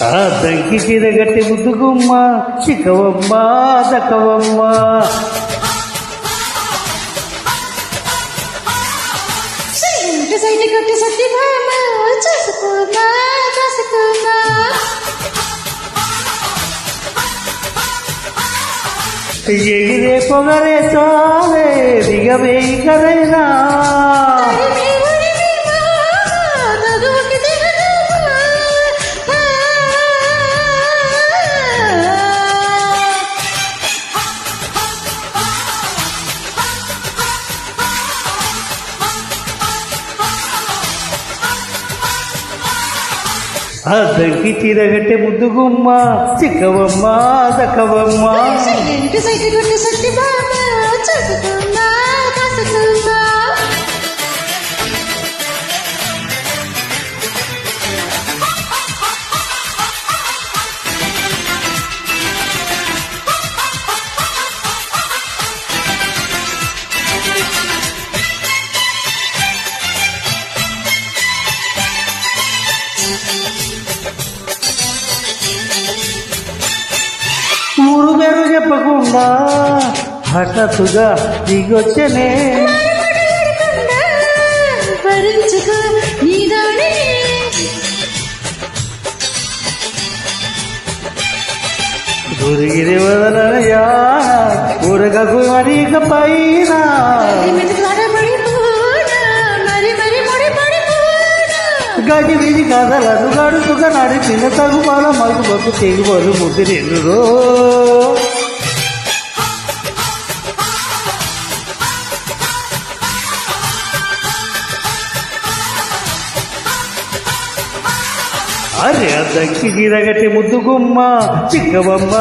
ఆ దంకి చీరగట్టి ముద్దుగుమ్మ చిక్కవమ్మ దక్కవమ్మ సైడ్ కొట్టి సత్యభామ చూసుకోమా కాసుకోమా ఎగిరే పొగరే చాలే దిగవే కరైనా ఆ దంకి చీరగట్టె ముద్దుగుమ్మ చిక్కవమ్మ దక్కవమ్మ సైడ్ కొట్టి సత్యభామ చూసుకోమా కాసుకోమా ఊరు పేరు చెప్పకుండా హఠాత్తుగా దిగొచ్చనే భరించుకో నీ దాడి దొరికిరి వదలనయా ఊరగకు అడిగ పైన గడి విధి కథలను గడుపుగా నడిపిన తగుమాల మగుమకు తెగుబలు ముదిరెన్నురో అరే అద్దకి గిరగట్టి ముద్దుగుమ్మ చిక్కవమ్మ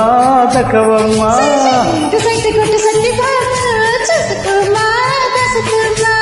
దక్కవమ్మ సైడ్ కొట్టి సత్యభామ చూసుకోమా కాసుకోమా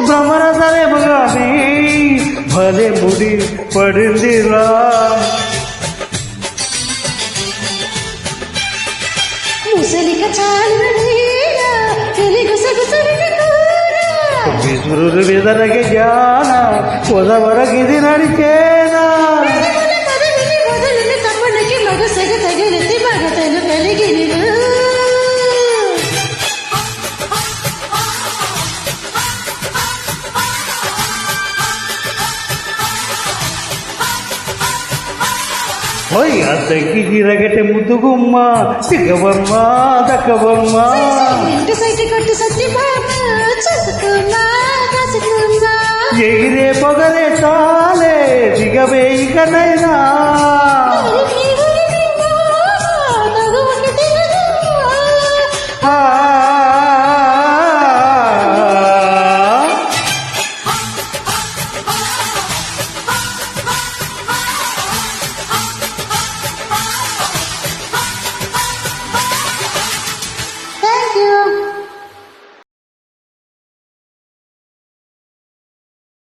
భ్రమరసరేమో గాని భలే ముడి పడిందిరా ముసలిక చాలుగా తెలుగు సగుసరిని విసురు విదరగి జ్ఞాన పొదవరగిది నడిచేనా మొదలని తప్పనకి మగ సగ తగిలితే మగతలు కలిగిన ఓయ్ అద్దకి గిరగట్టె ముద్దుగుమ్మ చిక్కవమ్మ దక్కవమ్మ సైడ్ కొట్టి సత్యభామ చూసుకోమా కాసుకోమా ఎగిరే పొగరే చాలే దిగవే ఇకనైనా